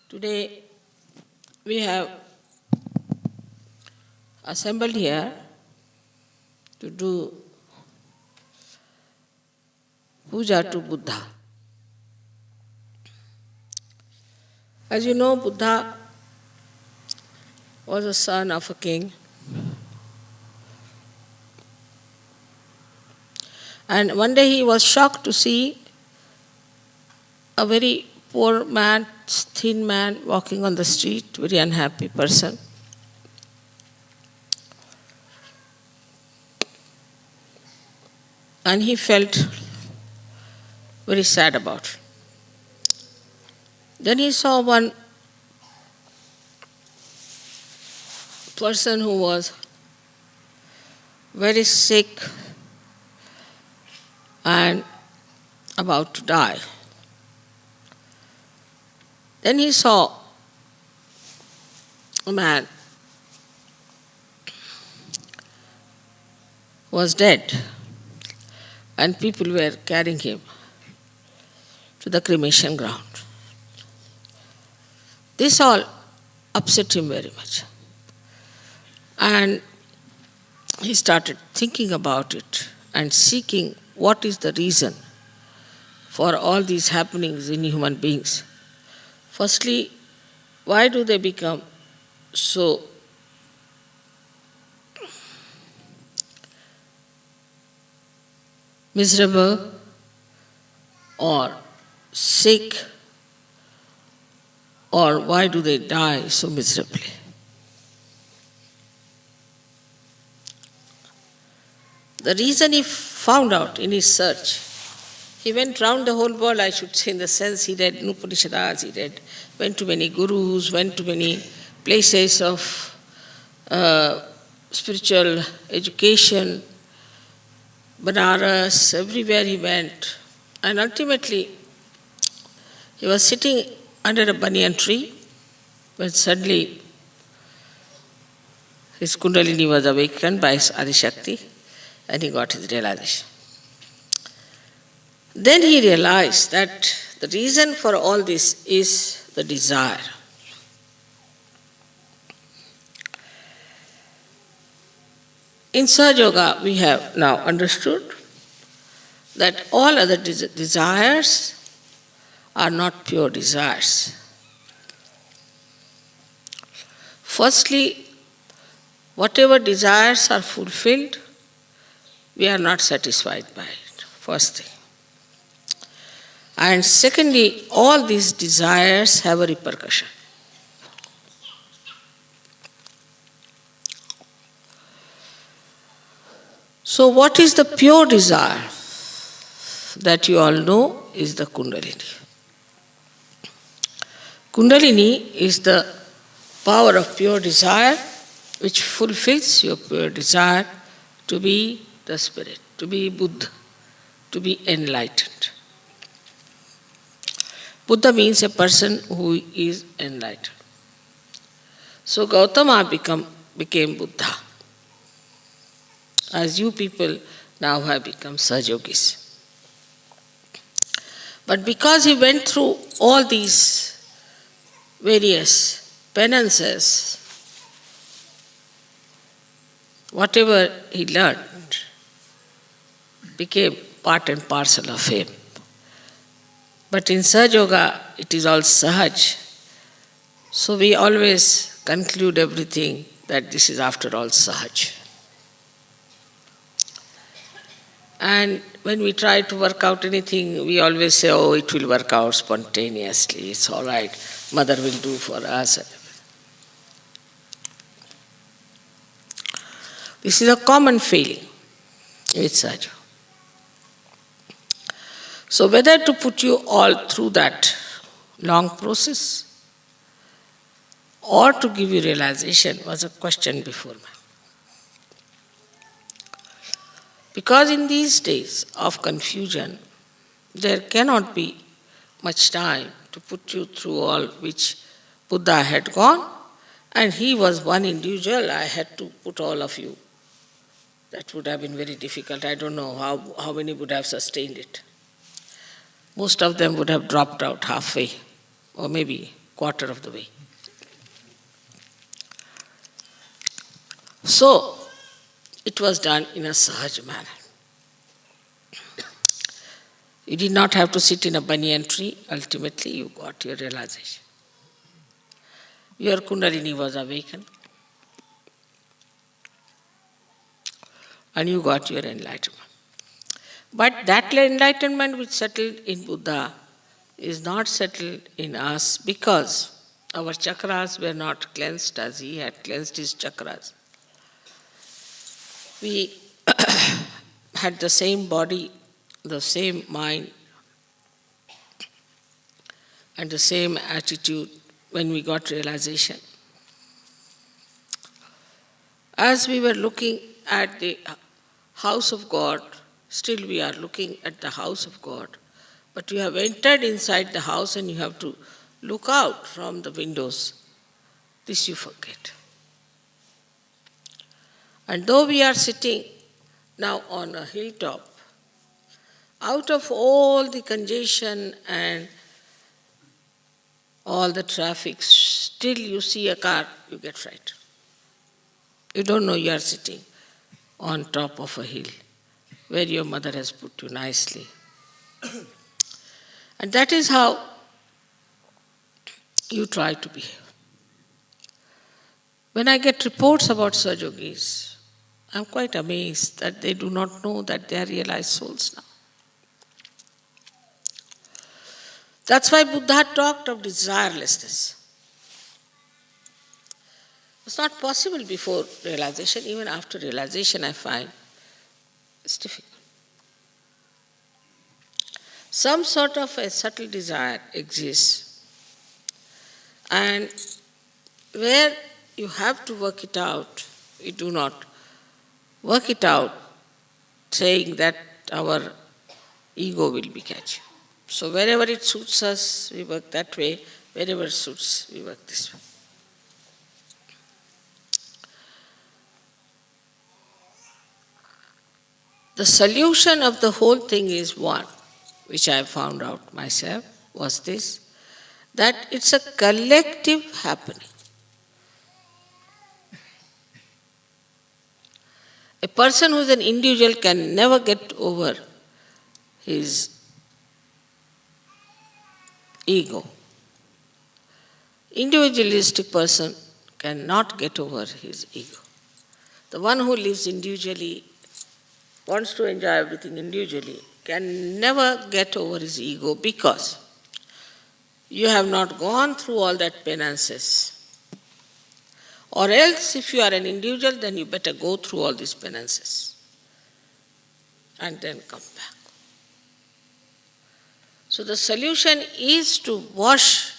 Today we have assembled here to do puja to Buddha. As you know, Buddha was a son of a king, and one day he was shocked to see a very poor man, thin man walking on the street, very unhappy person. And he felt very sad about it. Then he saw one person who was very sick and about to die. Then he saw a man who was dead, and people were carrying him to the cremation ground. This all upset him very much. And he started thinking about it and seeking what is the reason for all these happenings in human beings. Firstly, why do they become so miserable or sick, or why do they die so miserably? The reason he found out in his search, he went round the whole world, I should say, in the sense he read Upanishads, went to many gurus, went to many places of spiritual education, Banaras, everywhere he went. And ultimately, he was sitting under a banyan tree when suddenly his Kundalini was awakened by his Adishakti and he got his realization. Then he realized that the reason for all this is the desire. In Sahaja Yoga, we have now understood that all other desires are not pure desires. Firstly, whatever desires are fulfilled, we are not satisfied by it, first thing. And secondly, all these desires have a repercussion. So what is the pure desire? That you all know is the Kundalini. Kundalini is the power of pure desire which fulfills your pure desire to be the spirit, to be Buddha, to be enlightened. Buddha means a person who is enlightened. So Gautama became Buddha, as you people now have become Sahajogis. But because he went through all these various penances, whatever he learned became part and parcel of him. But in Sahaja Yoga, it is all Sahaj. So we always conclude everything that this is after all Sahaj. And when we try to work out anything, we always say, oh, it will work out spontaneously, it's all right, Mother will do for us. This is a common failing with Sahaja. So whether to put you all through that long process or to give you realization was a question before me. Because in these days of confusion, there cannot be much time to put you through all which Buddha had gone, and he was one individual, I had to put all of you. That would have been very difficult. I don't know how many would have sustained it. Most of them would have dropped out halfway, or maybe quarter of the way. So, it was done in a sahaj manner. You did not have to sit in a banyan tree. Ultimately, you got your realization. Your Kundalini was awakened. And you got your enlightenment. But that enlightenment which settled in Buddha is not settled in us because our chakras were not cleansed as he had cleansed his chakras. We had the same body, the same mind, and the same attitude when we got realization. As we were looking at the house of God, still we are looking at the house of God, but you have entered inside the house and you have to look out from the windows. This you forget. And though we are sitting now on a hilltop, out of all the congestion and all the traffic, still you see a car, you get frightened. You don't know you are sitting on top of a hill where your mother has put you nicely. And that is how you try to behave. When I get reports about Sahaja Yogis, I'm quite amazed that they do not know that they are realized souls now. That's why Buddha talked of desirelessness. It's not possible before realization. Even after realization, I find it's difficult. Some sort of a subtle desire exists, and where you have to work it out, we do not work it out saying that our ego will be catching. So wherever it suits us, we work that way. Wherever it suits, we work this way. The solution of the whole thing is one, which I found out myself, was this, that it's a collective happening. A person who is an individual can never get over his ego. Individualistic person cannot get over his ego. The one who lives individually, wants to enjoy everything individually, can never get over his ego because you have not gone through all that penances. Or else, if you are an individual, then you better go through all these penances and then come back. So the solution is to wash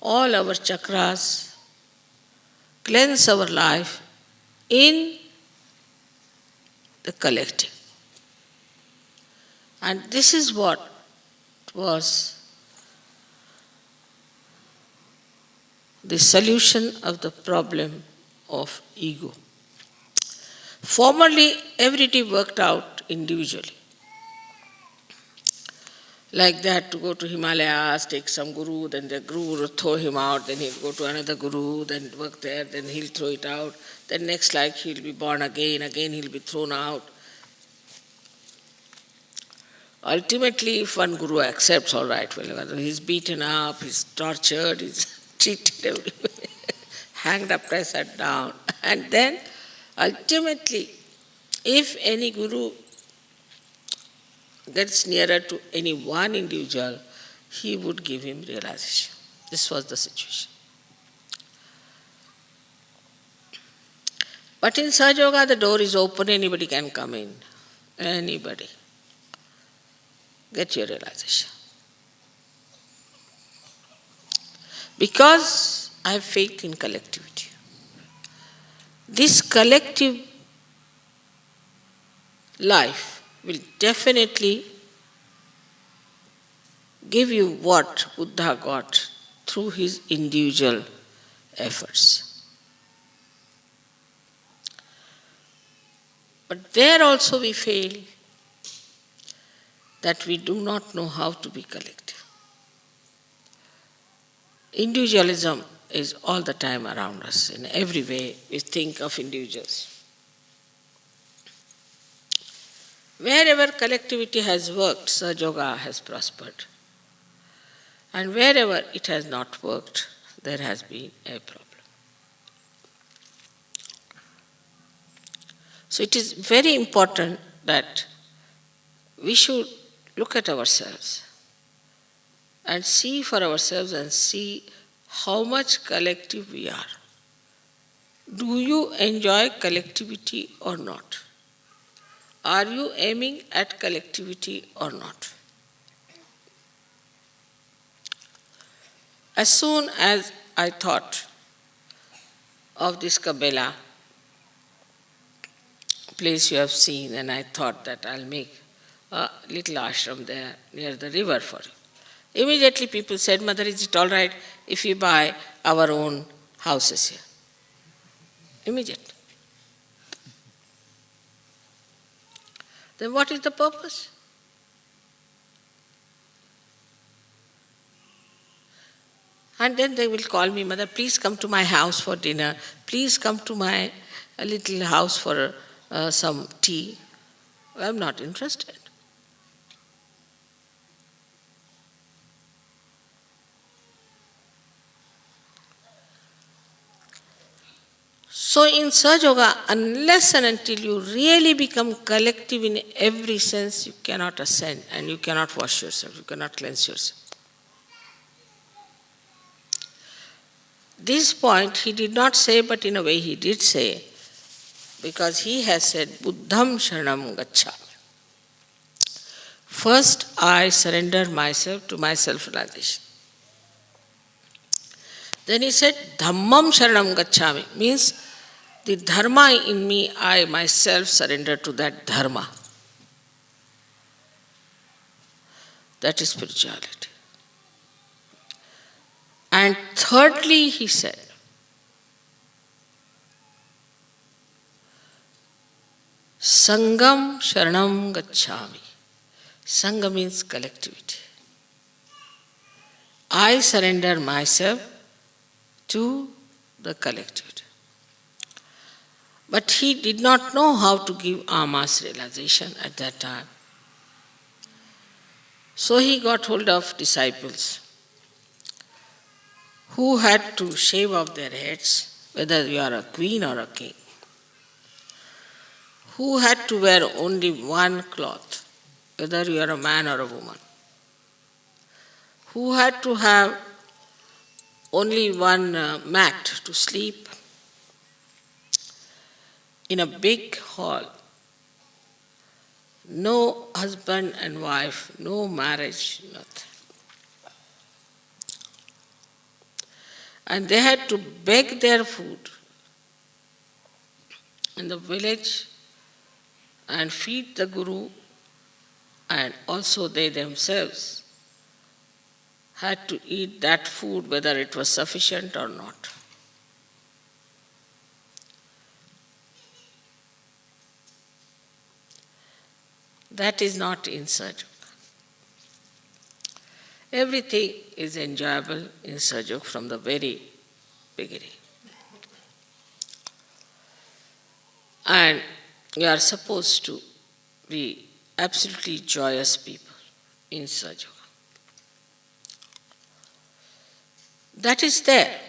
all our chakras, cleanse our life in the collective. And this is what was the solution of the problem of ego. Formerly, everything worked out individually. Like that, to go to Himalayas, take some guru, then the guru will throw him out, then he'll go to another guru, then work there, then he'll throw it out. Then next life he'll be born again he'll be thrown out. Ultimately, if one guru accepts, all right, well, he's beaten up, he's tortured, he's cheated everywhere, hanged up, pressed down. And then, ultimately, if any guru gets nearer to any one individual, he would give him realization. This was the situation. But in Sahaja Yoga, the door is open, anybody can come in. Anybody. Get your realization. Because I have faith in collectivity. This collective life will definitely give you what Buddha got through his individual efforts. But there also we fail, that we do not know how to be collective. individualism is all the time around us. In every way, we think of individuals. Wherever collectivity has worked, Sahaja Yoga has prospered. And wherever it has not worked, there has been a problem. So it is very important that we should look at ourselves and see for ourselves and see how much collective we are. Do you enjoy collectivity or not? Are you aiming at collectivity or not? As soon as I thought of this Kabela place you have seen, and I thought that I'll make a little ashram there near the river for you. Immediately people said, Mother, is it all right if we buy our own houses here? Immediately. Then what is the purpose? And then they will call me, Mother, please come to my house for dinner. Please come to my little house for some tea. I'm not interested. So in Sahaja Yoga, unless and until you really become collective in every sense, you cannot ascend and you cannot wash yourself, you cannot cleanse yourself. This point he did not say, but in a way he did say, because he has said, Buddham Sharanam Gacchami. First, I surrender myself to my self-realization. Then he said, Dhammam Sharanam Gacchami, means the dharma in me, I myself surrender to that dharma. That is spirituality. And thirdly, he said, Sangam Sharanam Gacchami. Sangha means collectivity. I surrender myself to the collectivity. But he did not know how to give mass realization at that time. So he got hold of disciples who had to shave off their heads, whether you are a queen or a king, who had to wear only one cloth, whether you are a man or a woman, who had to have only one mat to sleep in a big hall, no husband and wife, no marriage, nothing. And they had to beg their food in the village and feed the Guru, and also they themselves had to eat that food whether it was sufficient or not. That is not in Sahaja Yoga. Everything is enjoyable in Sahaja Yoga from the very beginning. And you are supposed to be absolutely joyous people in Sahaja Yoga. That is there.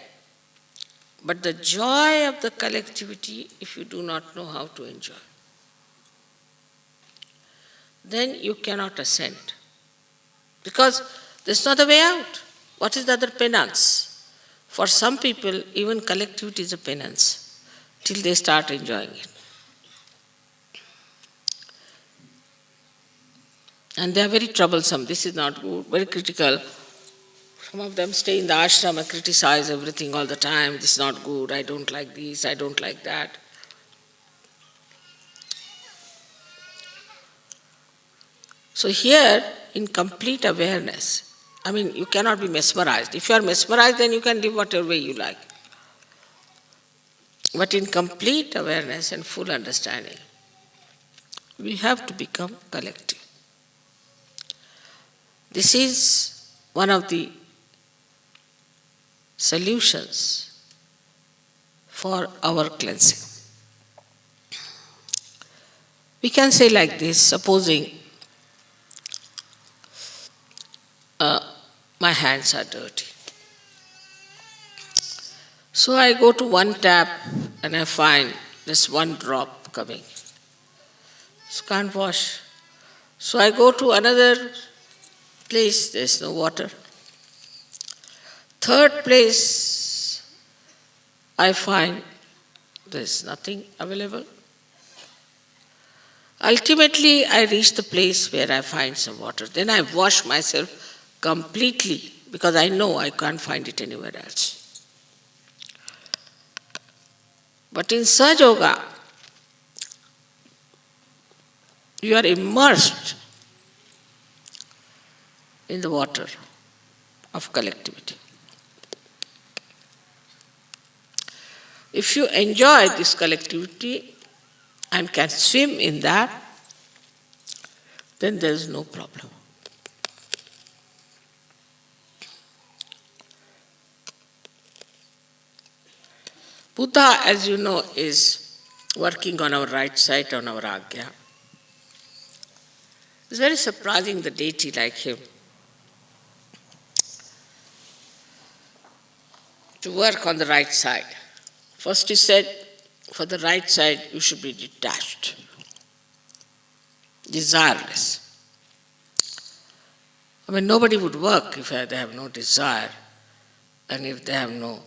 But the joy of the collectivity, if you do not know how to enjoy, then you cannot ascend. Because there's not a way out. What is the other penance? For some people, even collectivity is a penance till they start enjoying it. And they are very troublesome. This is not good, very critical. Some of them stay in the ashram and criticize everything all the time. This is not good, I don't like this, I don't like that. So here, in complete awareness, you cannot be mesmerized. If you are mesmerized, then you can live whatever way you like. But in complete awareness and full understanding, we have to become collective. This is one of the solutions for our cleansing. We can say like this, supposing my hands are dirty. So I go to one tap and I find this one drop coming. So can't wash. So I go to another place, there's no water. Third place, I find there's nothing available. Ultimately, I reach the place where I find some water. Then I wash myself completely because I know I can't find it anywhere else. But in Sahaja Yoga, you are immersed in the water of collectivity. If you enjoy this collectivity and can swim in that, then there is no problem. Buddha, as you know, is working on our right side, on our Agya. It's very surprising the deity like him to work on the right side. First he said, for the right side you should be detached, desireless. I mean, nobody would work if they have no desire and if they have no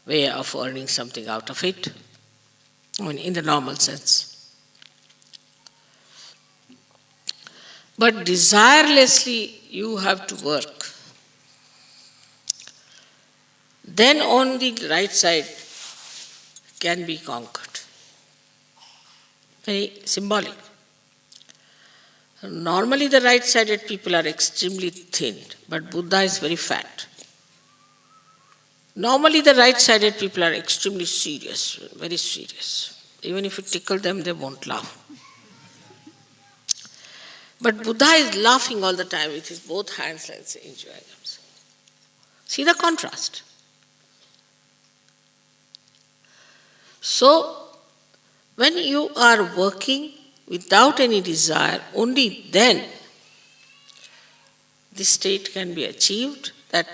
way of earning something out of it, I mean, in the normal sense. But desirelessly you have to work. Then only the right side can be conquered. Very symbolic. Normally the right-sided people are extremely thin, but Buddha is very fat. Normally the right-sided people are extremely serious, very serious. Even if you tickle them, they won't laugh. But Buddha is laughing all the time with his both hands and enjoying himself. See the contrast. So, when you are working without any desire, only then this state can be achieved that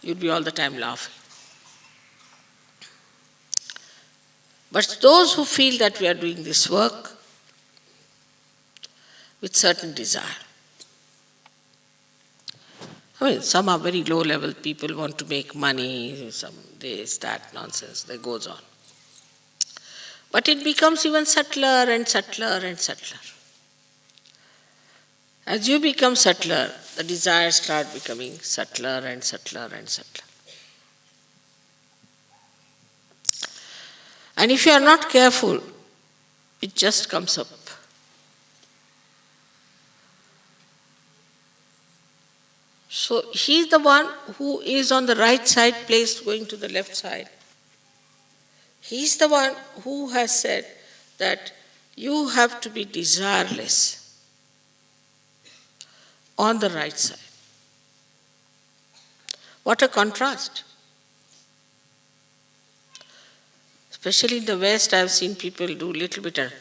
you'll be all the time laughing. But those who feel that we are doing this work with certain desire. I mean, some are very low-level people, want to make money, some this, that nonsense, that goes on. But it becomes even subtler and subtler and subtler. As you become subtler, the desires start becoming subtler and subtler and subtler. And if you are not careful, it just comes up. So he is the one who is on the right side placed going to the left side. He is the one who has said that you have to be desireless on the right side. What a contrast. Especially in the West, I have seen people do a little bit of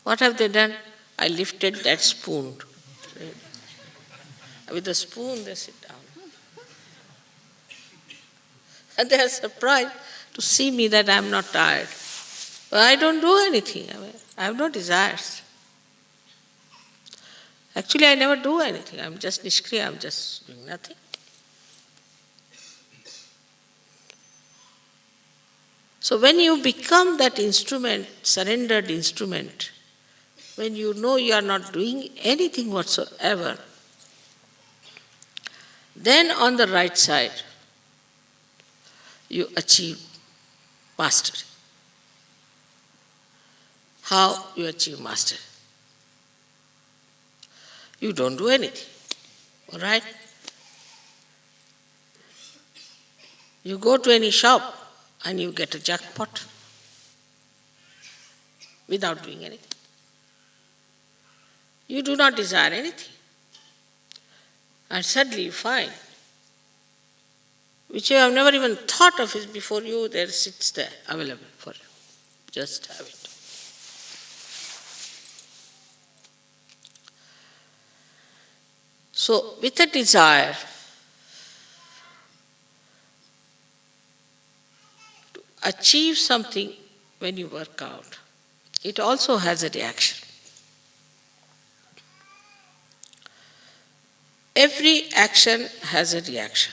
what have they done? I lifted that spoon. With the spoon they sit down. And they are surprised to see me that I am not tired. But I don't do anything. I have no desires. Actually, I never do anything. I am just nishkriya. I am just doing nothing. So when you become that instrument, surrendered instrument, when you know you are not doing anything whatsoever, then on the right side, you achieve mastery. How you achieve mastery? You don't do anything, all right? You go to any shop and you get a jackpot without doing anything. You do not desire anything. And suddenly you find, which you have never even thought of is before you, there sits there, available for you. Just have it. So, with a desire to achieve something when you work out, it also has a reaction. Every action has a reaction.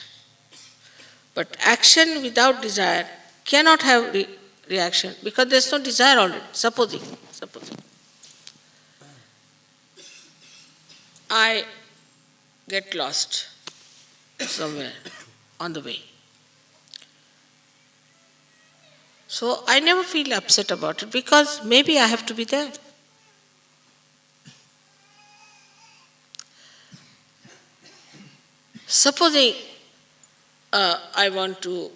But action without desire cannot have reaction because there is no desire already. Supposing I get lost somewhere on the way. So I never feel upset about it because maybe I have to be there. Supposing I want to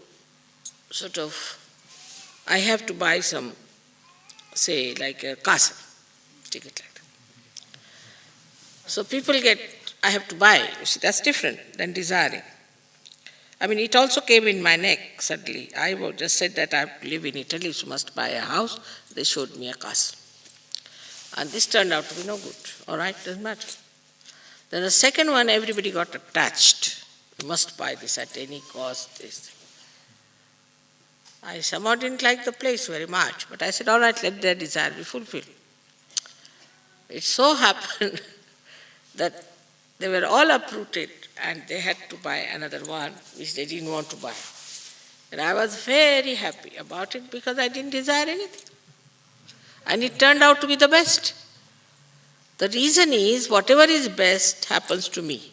I have to buy some, say, like a castle, take it like that. So people I have to buy, you see, that's different than desiring. I mean, it also came in my neck suddenly. I just said that I have to live in Italy, so must buy a house. They showed me a castle. And this turned out to be no good. All right, doesn't matter. Then the second one, everybody got attached. You must buy this at any cost. This. I somehow didn't like the place very much, but I said, all right, let their desire be fulfilled. It so happened that they were all uprooted and they had to buy another one which they didn't want to buy. And I was very happy about it because I didn't desire anything. And it turned out to be the best. The reason is whatever is best happens to me.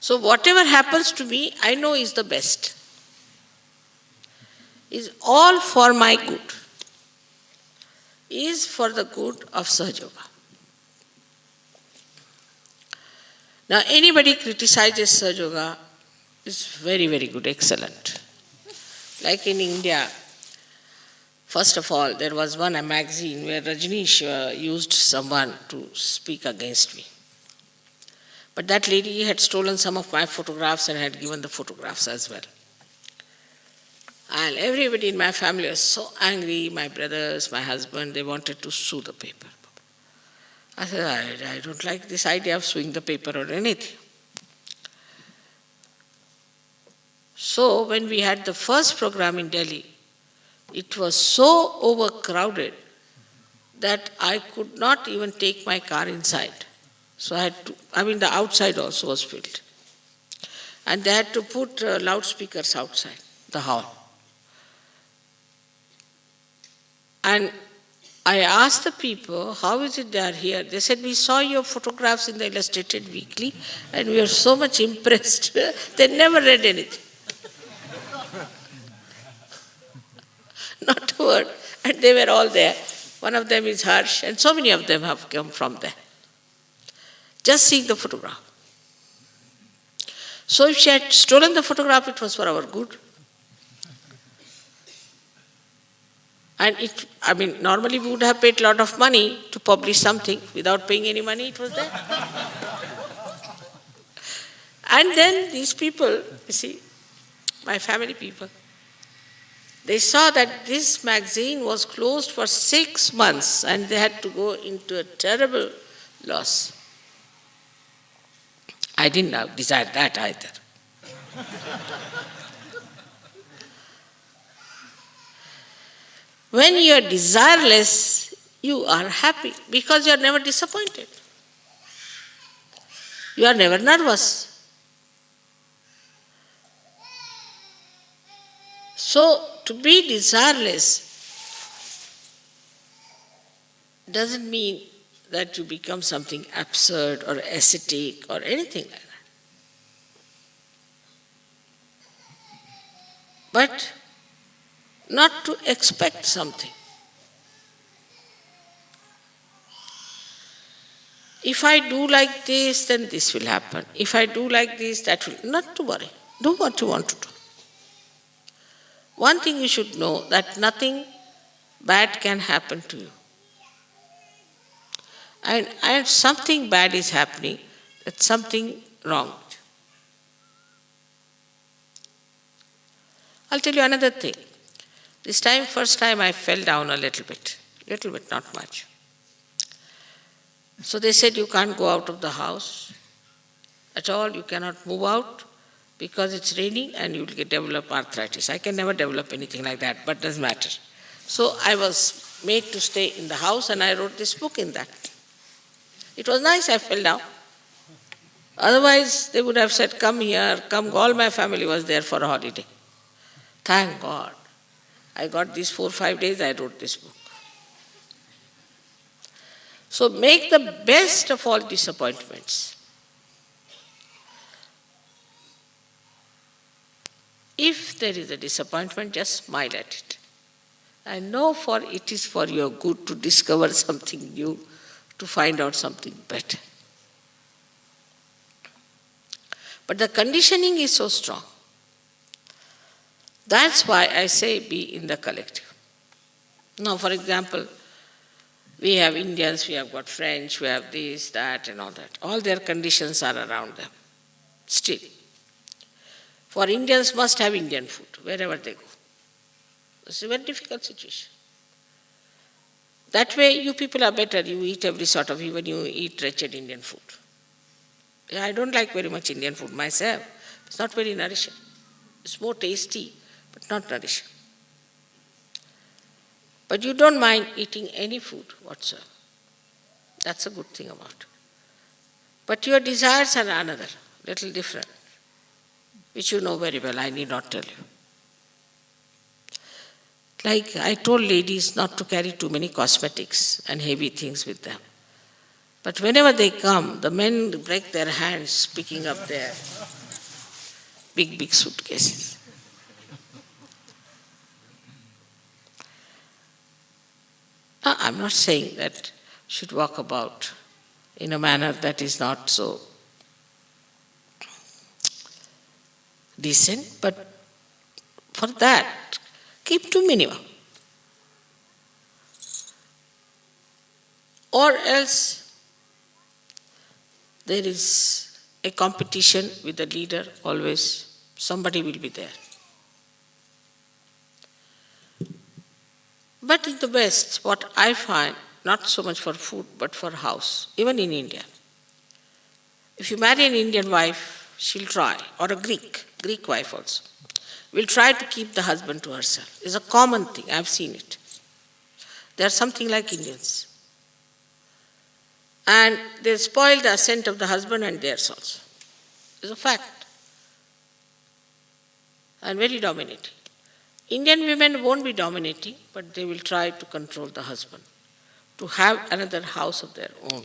So whatever happens to me, I know is the best. Is all for my good. Is for the good of Sahaja Yoga. Now anybody criticizes Sahaja Yoga is very, very good, excellent. Like in India, first of all, there was a magazine where Rajneesh used someone to speak against me. But that lady had stolen some of my photographs and had given the photographs as well. And everybody in my family was so angry, my brothers, my husband, they wanted to sue the paper. I said, I don't like this idea of suing the paper or anything. So when we had the first program in Delhi, it was so overcrowded that I could not even take my car inside. So the outside also was filled. And they had to put loudspeakers outside the hall. And I asked the people, how is it they are here? They said, we saw your photographs in the Illustrated Weekly and we were so much impressed. They never read anything. Not a word. And they were all there. One of them is Harsh, and so many of them have come from there. Just seeing the photograph. So if she had stolen the photograph, it was for our good. And normally we would have paid a lot of money to publish something. Without paying any money, it was there. And then these people, you see, my family people, they saw that this magazine was closed for 6 months and they had to go into a terrible loss. I didn't desire that either. When you are desireless, you are happy because you are never disappointed. You are never nervous. So, to be desireless doesn't mean that you become something absurd or ascetic or anything like that. But not to expect something. If I do like this, then this will happen. If I do like this, that will. Not to worry. Do what you want to do. One thing you should know, that nothing bad can happen to you. and something bad is happening, that's something wrong. I'll tell you another thing. This time, first time I fell down a little bit, not much. So they said you can't go out of the house at all, you cannot move out because it's raining and you will develop arthritis. I can never develop anything like that, but doesn't matter. So I was made to stay in the house and I wrote this book in that. It was nice, I fell down. Otherwise, they would have said, come here, come. All my family was there for a holiday. Thank God. I got these 4 or 5 days, I wrote this book. So make the best of all disappointments. If there is a disappointment, just smile at it. And know for it is for your good to discover something new, to find out something better. But the conditioning is so strong. That's why I say be in the collective. Now, for example, we have Indians, we have got French, we have this, that, and all that. All their conditions are around them. Still. For Indians must have Indian food wherever they go. It's a very difficult situation. That way you people are better. You eat every sort of, even you eat wretched Indian food. Yeah, I don't like very much Indian food myself. It's not very nourishing. It's more tasty, but not nourishing. But you don't mind eating any food whatsoever. That's a good thing about it. But your desires are another, little different, which you know very well, I need not tell you. Like I told ladies not to carry too many cosmetics and heavy things with them. But whenever they come, the men break their hands picking up their big suitcases. Now, I'm not saying that you should walk about in a manner that is not so decent, but for that, keep to minimum. Or else there is a competition with the leader always. Somebody will be there. But in the West, what I find, not so much for food, but for house, even in India. If you marry an Indian wife, she'll try, or a Greek wife also, will try to keep the husband to herself. It's a common thing, I've seen it. They are something like Indians. And they spoil the ascent of the husband and theirs also. It's a fact. And very dominating. Indian women won't be dominating, but they will try to control the husband, to have another house of their own.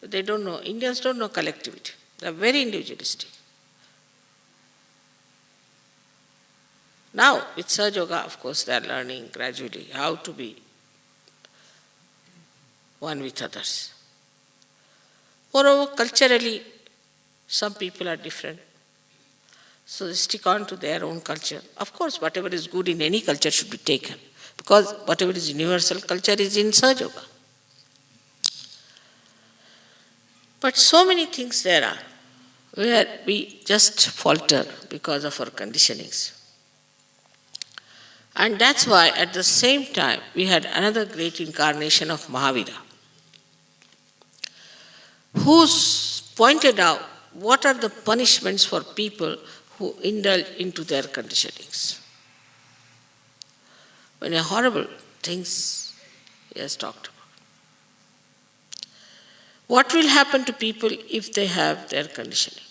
But they don't know, Indians don't know collectivity. They are very individualistic. Now, with Sahaja Yoga, of course, they are learning gradually how to be one with others. Moreover, culturally, some people are different. So they stick on to their own culture. Of course, whatever is good in any culture should be taken, because whatever is universal culture is in Sahaja Yoga. But so many things there are where we just falter because of our conditionings. And that's why at the same time we had another great incarnation of Mahavira, who's pointed out what are the punishments for people who indulge into their conditionings. Many horrible things he has talked about. What will happen to people if they have their conditioning?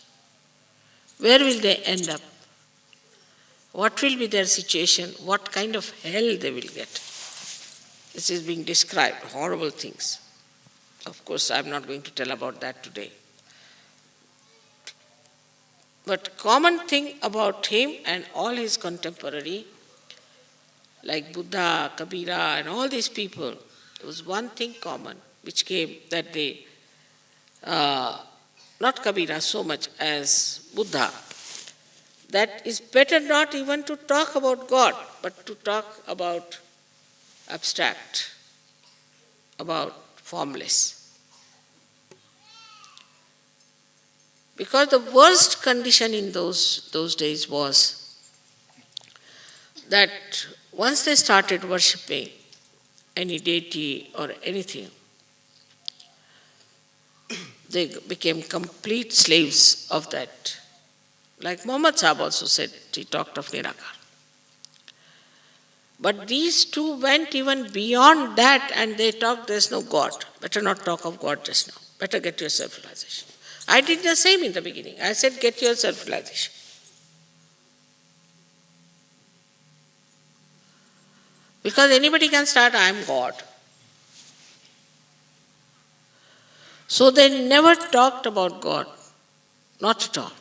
Where will they end up? What will be their situation? What kind of hell they will get? This is being described, horrible things. Of course, I'm not going to tell about that today. But common thing about him and all his contemporary, like Buddha, Kabira, and all these people, there was one thing common which came that they, not Kabira so much as Buddha, that is better not even to talk about God, but to talk about abstract, about formless. Because the worst condition in those days was that once they started worshipping any deity or anything, they became complete slaves of that. Like Muhammad Sahib also said, he talked of Nirakar. But these two went even beyond that and they talked, there's no God. Better not talk of God just now. Better get your self-realization. I did the same in the beginning. I said, get your self-realization. Because anybody can start, I am God. So they never talked about God. Not at all.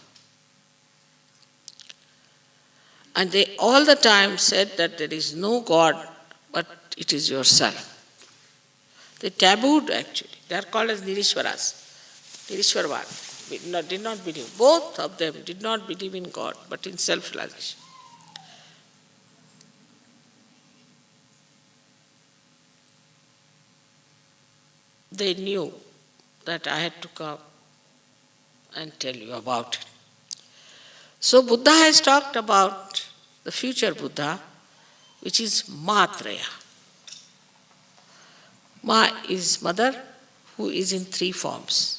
And they all the time said that there is no God, but it is yourself. They tabooed actually. They are called as Nirishwaras. Nirishwarvad. Did not believe. Both of them did not believe in God, but in self-realization. They knew that I had to come and tell you about it. So Buddha has talked about the future Buddha, which is Matraya. Ma is mother, who is in three forms.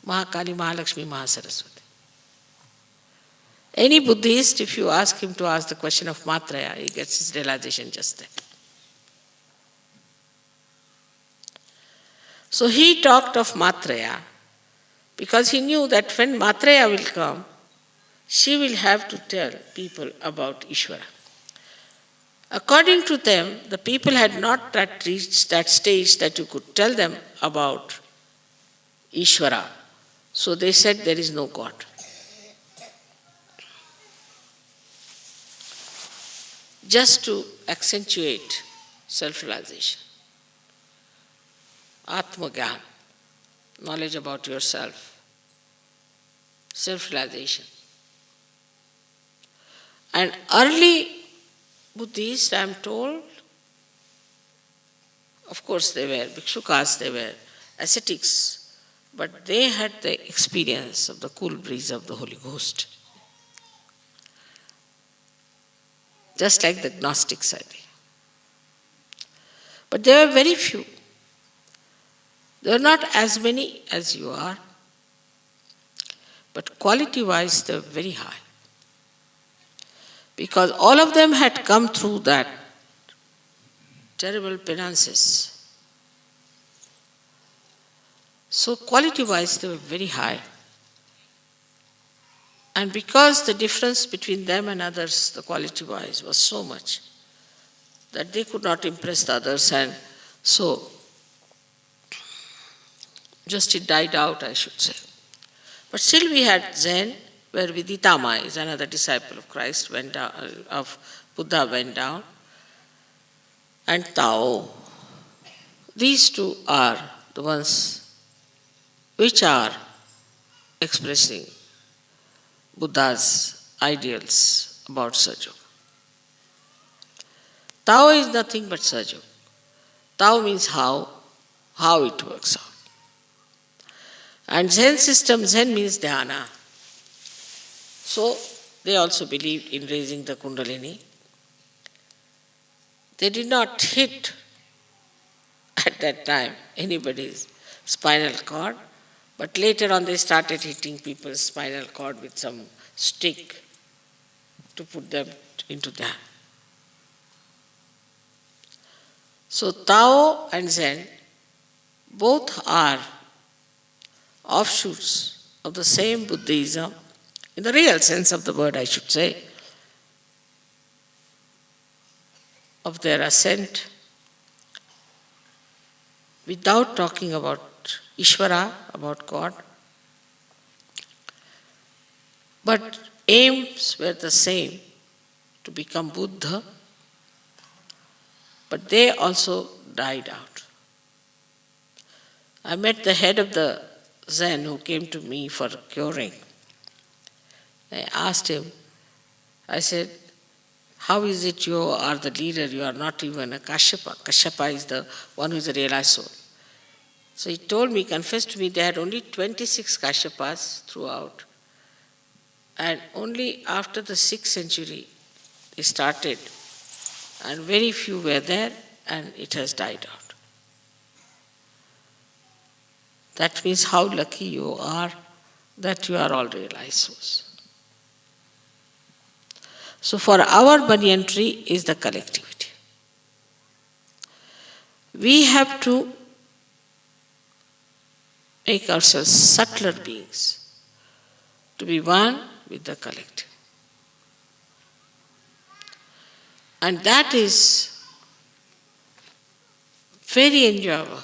Mahakali, Mahalakshmi, Mahasaraswati. Any Buddhist, if you ask him to ask the question of Matraya, he gets his realization just then. So he talked of Matraya because he knew that when Matraya will come, she will have to tell people about Ishvara. According to them, the people had not yet reached that stage that you could tell them about Ishvara. So they said there is no God. Just to accentuate self-realization. Atma-gyan, knowledge about yourself, self-realization. And early Buddhists, I am told, of course they were Bhikshukas, they were ascetics, but they had the experience of the cool breeze of the Holy Ghost. Just like the Gnostics, I think. But there were very few. There are not as many as you are, but quality-wise they were very high. Because all of them had come through that terrible penances. So quality-wise they were very high. And because the difference between them and others, the quality-wise, was so much that they could not impress the others, and so just it died out, I should say. But still we had Zen, where Viditama is another disciple of Christ, went down, of Buddha went down, and Tao. These two are the ones which are expressing Buddha's ideals about Sajo. Tao is nothing but Sajo. Tao means how it works out. And Zen system, Zen means dhyana. So they also believed in raising the Kundalini. They did not hit at that time anybody's spinal cord, but later on they started hitting people's spinal cord with some stick to put them into dhyana. So Tao and Zen both are offshoots of the same Buddhism, in the real sense of the word, I should say, of their ascent, without talking about Ishvara, about God. But aims were the same, to become Buddha, but they also died out. I met the head of the Zen who came to me for curing. I asked him, I said, how is it you are the leader, you are not even a Kashyapa? Kashyapa is the one who is a realized soul. So he told me, confessed to me, they had only 26 Kashyapas throughout. And only after the 6th century they started, and very few were there, and it has died out. That means how lucky you are that you are all realized souls. So for our banyan tree is the collectivity. We have to make ourselves subtler beings, to be one with the collective. And that is very enjoyable,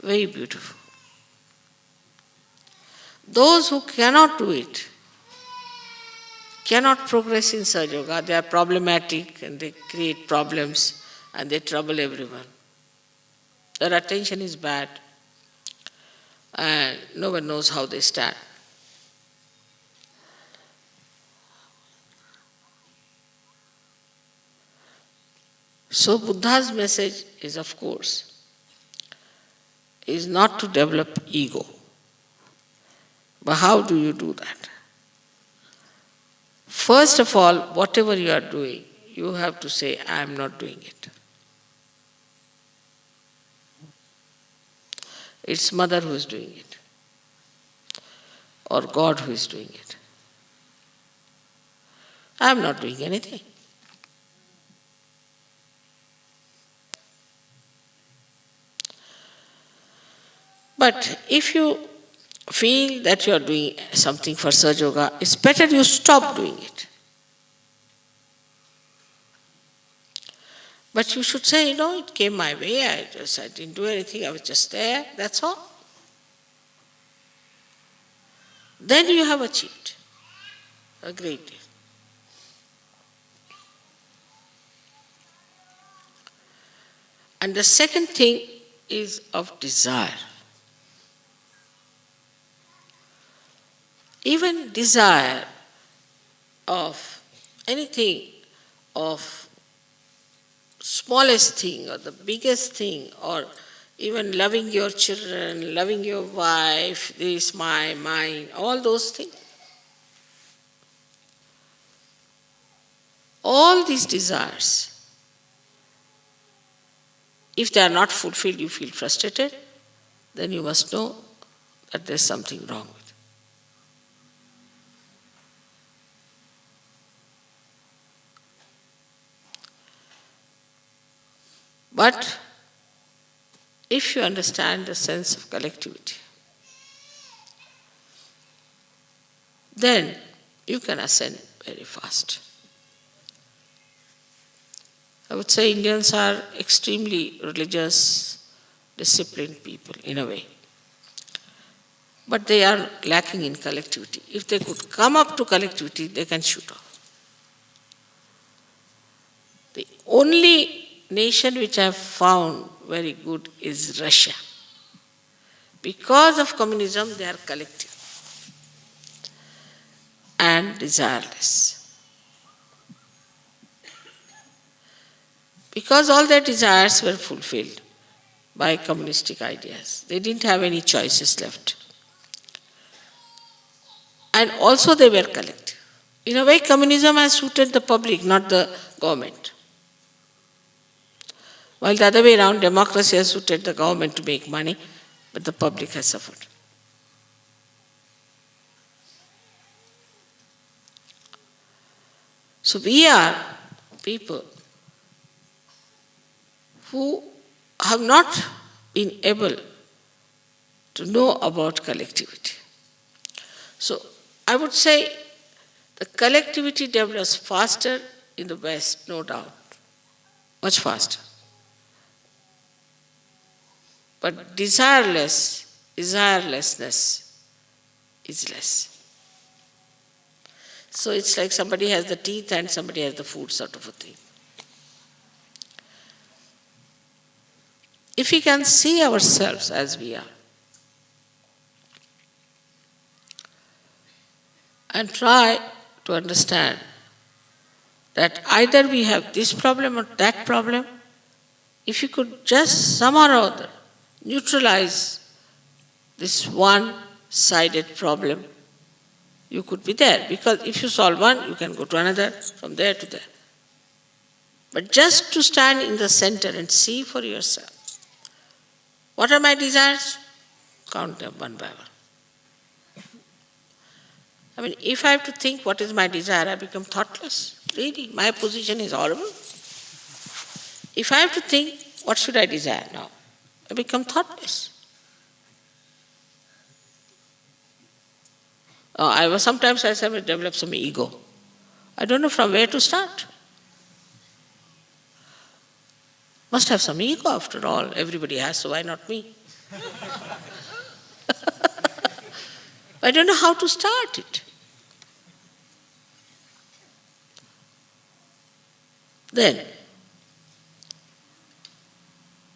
very beautiful. Those who cannot do it, cannot progress in Sahaja Yoga, they are problematic and they create problems and they trouble everyone. Their attention is bad and no one knows how they stand. So Buddha's message is, of course, is not to develop ego. But how do you do that? First of all, whatever you are doing, you have to say, I am not doing it. It's Mother who is doing it, or God who is doing it. I am not doing anything. But if you feel that you are doing something for Sahaja Yoga, it's better you stop doing it. But you should say, it came my way, I didn't do anything, I was just there, that's all. Then you have achieved a great deal. And the second thing is of desire. Even desire of anything, of smallest thing or the biggest thing, or even loving your children, loving your wife, this, mine, all those things. All these desires, if they are not fulfilled, you feel frustrated, then you must know that there's something wrong with it. But if you understand the sense of collectivity, then you can ascend very fast. I would say Indians are extremely religious, disciplined people in a way. But they are lacking in collectivity. If they could come up to collectivity, they can shoot off. The only nation which I have found very good is Russia. Because of communism, they are collective and desireless. Because all their desires were fulfilled by communistic ideas. They didn't have any choices left. And also they were collective. In a way, communism has suited the public, not the government. While the other way around, democracy has suited the government to make money, but the public has suffered. So we are people who have not been able to know about collectivity. So I would say the collectivity develops faster in the West, no doubt, much faster. But desirelessness is less. So it's like somebody has the teeth and somebody has the food sort of a thing. If we can see ourselves as we are and try to understand that either we have this problem or that problem, if you could just somehow or other neutralize this one-sided problem, you could be there. Because if you solve one, you can go to another, from there to there. But just to stand in the center and see for yourself, what are my desires? Count them one by one. I mean, if I have to think what is my desire, I become thoughtless. Really, my position is horrible. If I have to think, what should I desire now? I become thoughtless. Sometimes I develop some ego. I don't know from where to start. Must have some ego after all. Everybody has, so why not me? I don't know how to start it. Then,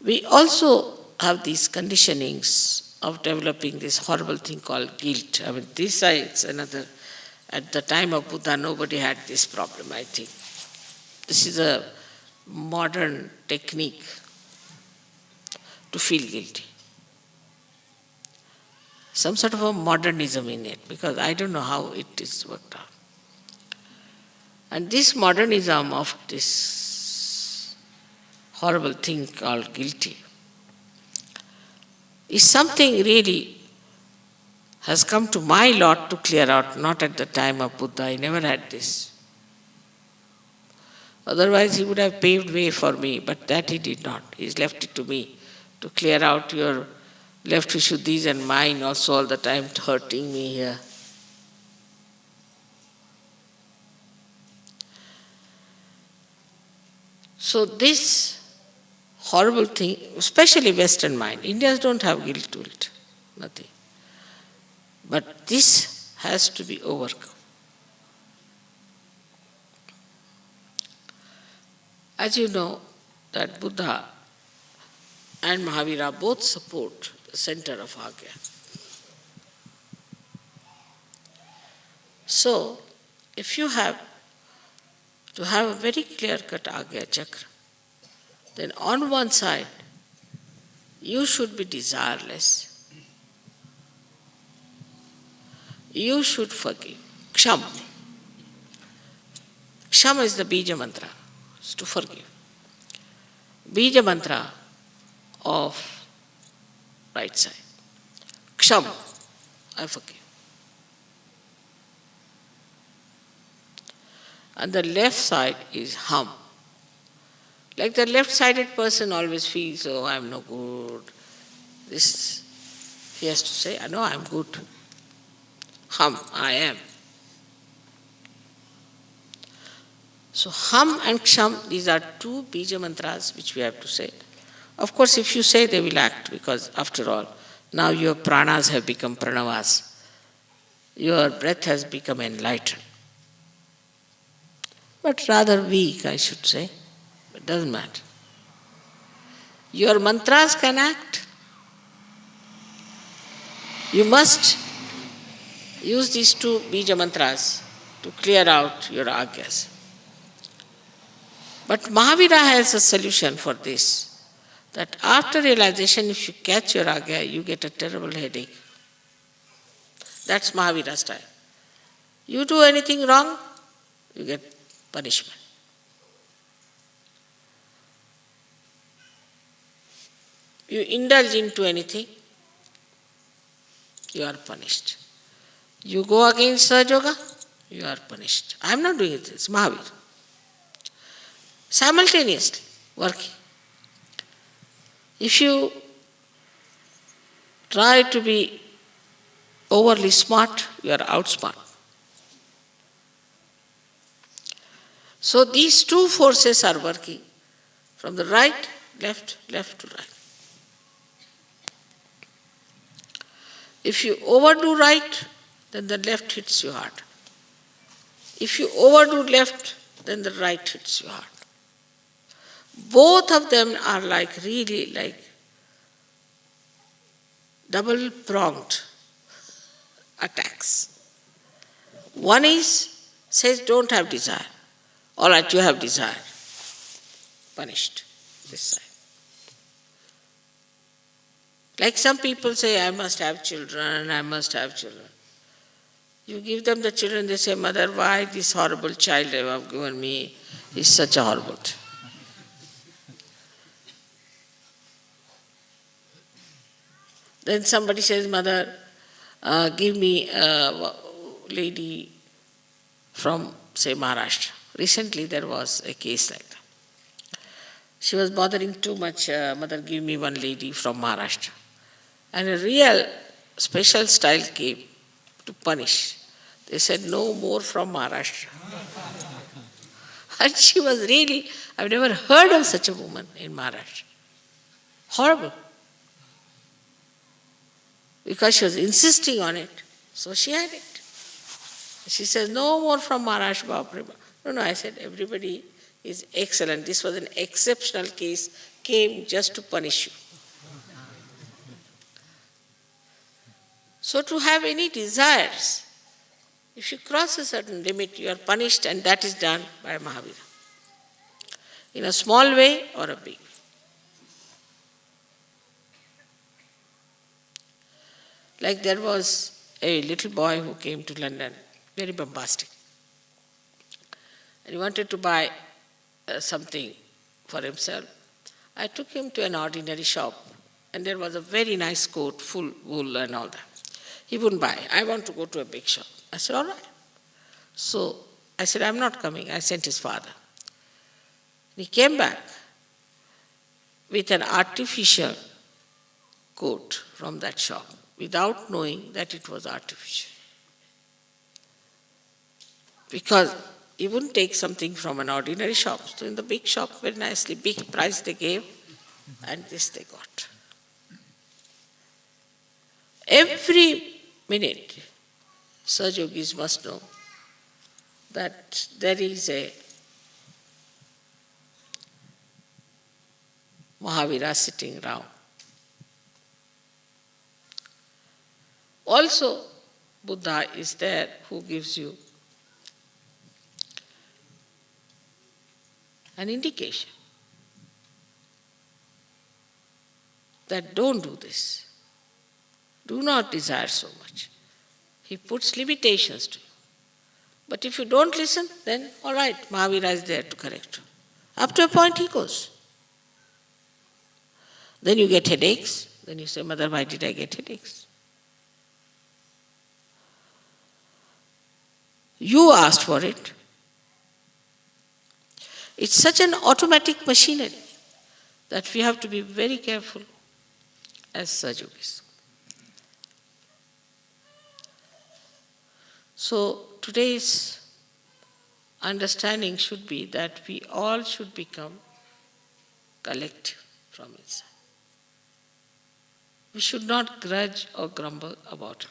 we also have these conditionings of developing this horrible thing called guilt. I mean, it's another, at the time of Buddha, nobody had this problem, I think. This is a modern technique to feel guilty. Some sort of a modernism in it, because I don't know how it is worked out. And this modernism of this horrible thing called guilty is something really has come to my lot to clear out, not at the time of Buddha. I never had this. Otherwise, he would have paved way for me, but that he did not. He's left it to me to clear out your left Vishuddhis and mine also all the time hurting me here. So this horrible thing, especially Western mind, Indians don't have guilt to it, nothing. But this has to be overcome. As you know, that Buddha and Mahavira both support the center of Agya. So, if you have to have a very clear-cut Agya Chakra, then on one side, you should be desireless. You should forgive. Ksham. Ksham is the Bija mantra, is to forgive. Bija mantra of right side. Ksham, I forgive. And the left side is hum. Like the left-sided person always feels, oh, I'm no good. This, he has to say, no, I'm good. Hum, I am. So hum and ksham, these are two bija mantras which we have to say. Of course, if you say, they will act, because after all, now your pranas have become pranavas. Your breath has become enlightened. But rather weak, I should say. It doesn't matter. Your mantras can act. You must use these two bija mantras to clear out your agyas. But Mahavira has a solution for this, that after realization, if you catch your agya, you get a terrible headache. That's Mahavira style. You do anything wrong, you get punishment. You indulge into anything, you are punished. You go against Sahaja Yoga, you are punished. I am not doing it, it's Mahavira. Simultaneously working. If you try to be overly smart, you are outsmart. So these two forces are working from the right, left to right. If you overdo right, then the left hits you hard. If you overdo left, then the right hits you hard. Both of them are really like double-pronged attacks. One says don't have desire. All right, you have desire. Punished, this side. Like some people say, I must have children, I must have children. You give them the children, they say, Mother, why this horrible child you have given me is such a horrible thing. Then somebody says, Mother, give me a lady from, say, Maharashtra. Recently there was a case like that. She was bothering too much, Mother, give me one lady from Maharashtra. And a real special style came to punish. They said, no more from Maharashtra. And she was really, I've never heard of such a woman in Maharashtra. Horrible. Because she was insisting on it, so she had it. She says, no more from Maharashtra. No, I said, everybody is excellent. This was an exceptional case, came just to punish you. So to have any desires, if you cross a certain limit, you are punished, and that is done by Mahavira. In a small way or a big way. Like there was a little boy who came to London, very bombastic. And he wanted to buy something for himself. I took him to an ordinary shop, and there was a very nice coat, full wool and all that. He wouldn't buy. I want to go to a big shop. I said, all right. So I said, I'm not coming. I sent his father. He came back with an artificial coat from that shop without knowing that it was artificial. Because he wouldn't take something from an ordinary shop. So in the big shop, very nicely, big price they gave, and this they got. Every minute, Saj Yogis must know that there is a Mahavira sitting around. Also, Buddha is there who gives you an indication that don't do this. Do not desire so much. He puts limitations to you. But if you don't listen, then all right, Mahavira is there to correct you. Up to a point he goes. Then you get headaches. Then you say, Mother, why did I get headaches? You asked for it. It's such an automatic machinery that we have to be very careful as Saj Yogis. So today's understanding should be that we all should become collective from inside. We should not grudge or grumble about it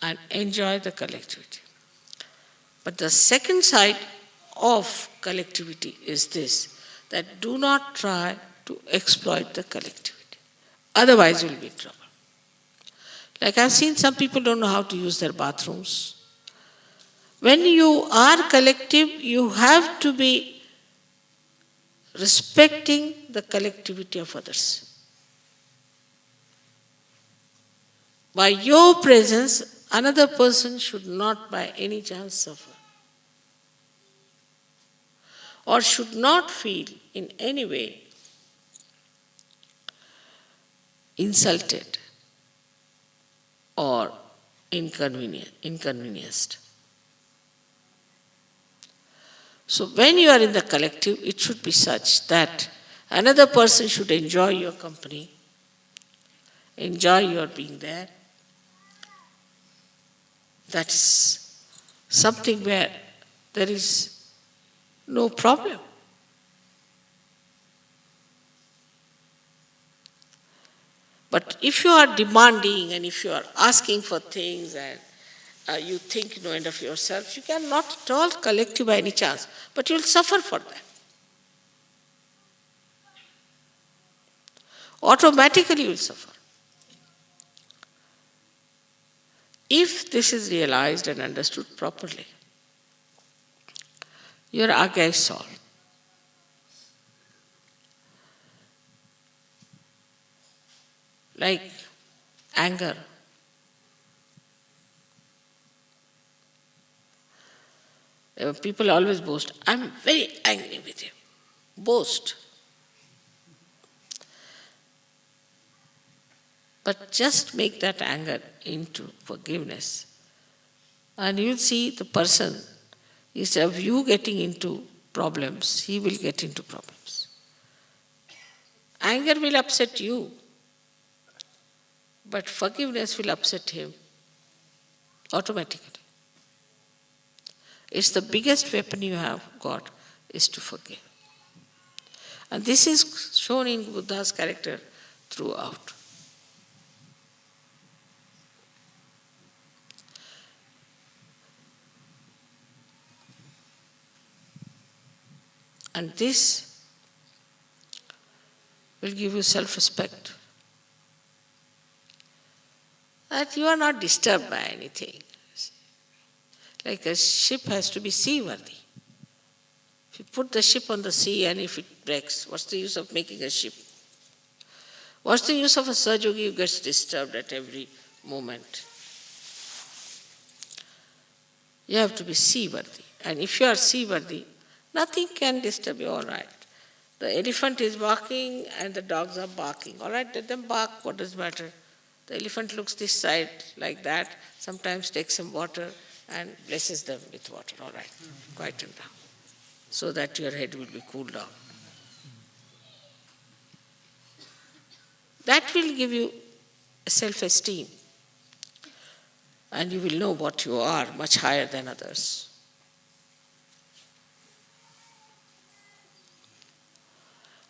and enjoy the collectivity. But the second side of collectivity is this, that do not try to exploit the collectivity. Otherwise you will be in trouble. Like I've seen some people don't know how to use their bathrooms. When you are collective, you have to be respecting the collectivity of others. By your presence, another person should not by any chance suffer, or should not feel in any way insulted or inconvenienced. So when you are in the collective, it should be such that another person should enjoy your company, enjoy your being there. That is something where there is no problem. But if you are demanding and if you are asking for things and you think no end of yourself, you cannot at all collective by any chance, but you will suffer for that. Automatically you will suffer. If this is realized and understood properly, your agya is solved. like anger. People always boast, I'm very angry with you. Boast. But just make that anger into forgiveness. And you'll see the person, instead of you getting into problems, he will get into problems. Anger will upset you, but forgiveness will upset him automatically. It's the biggest weapon you have got is to forgive. And this is shown in Buddha's character throughout. And this will give you self-respect. That you are not disturbed by anything. Like a ship has to be seaworthy. If you put the ship on the sea and if it breaks, what's the use of making a ship? What's the use of a Sahaja-yogi who gets disturbed at every moment? You have to be seaworthy. And if you are seaworthy, nothing can disturb you, all right. The elephant is barking and the dogs are barking. All right, let them bark, what does matter? The elephant looks this side like that, sometimes takes some water and blesses them with water. All right, quieten down, so that your head will be cooled down. That will give you self-esteem. And you will know what you are, much higher than others.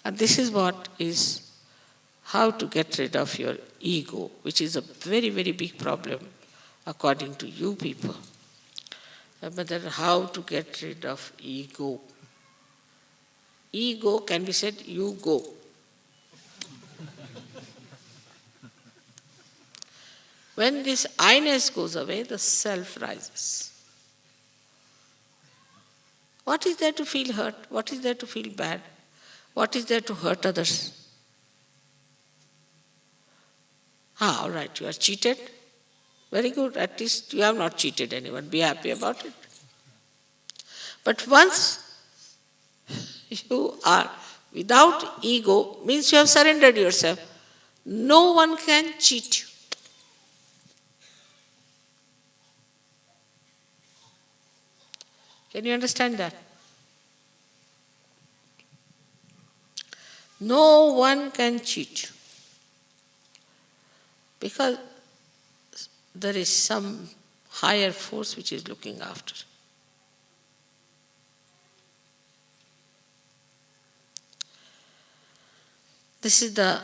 And this is what is how to get rid of your ego, which is a very, very big problem according to you people. But then how to get rid of ego. Ego can be said, you go. When this I-ness goes away, the self rises. What is there to feel hurt? What is there to feel bad? What is there to hurt others? All right, you are cheated. Very good, at least you have not cheated anyone. Be happy about it. But once you are without ego, means you have surrendered yourself. No one can cheat you. Can you understand that? No one can cheat you. Because there is some higher force which is looking after. This is the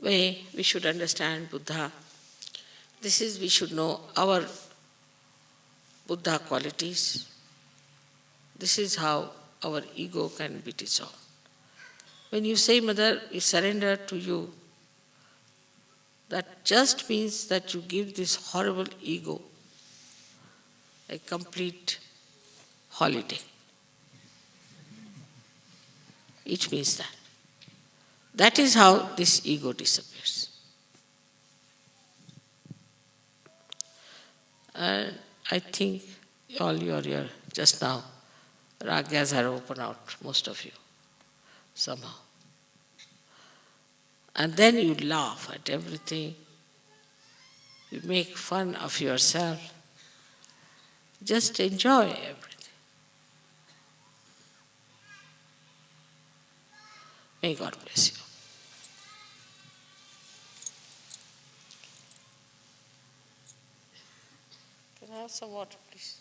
way we should understand Buddha. This is, we should know our Buddha qualities. This is how our ego can be dissolved. When you say, Mother, we surrender to you, that just means that you give this horrible ego a complete holiday. It means that. That is how this ego disappears. And I think all your just now, ragas are opened out, most of you, somehow. And then you laugh at everything. You make fun of yourself. Just enjoy everything. May God bless you. Can I have some water, please?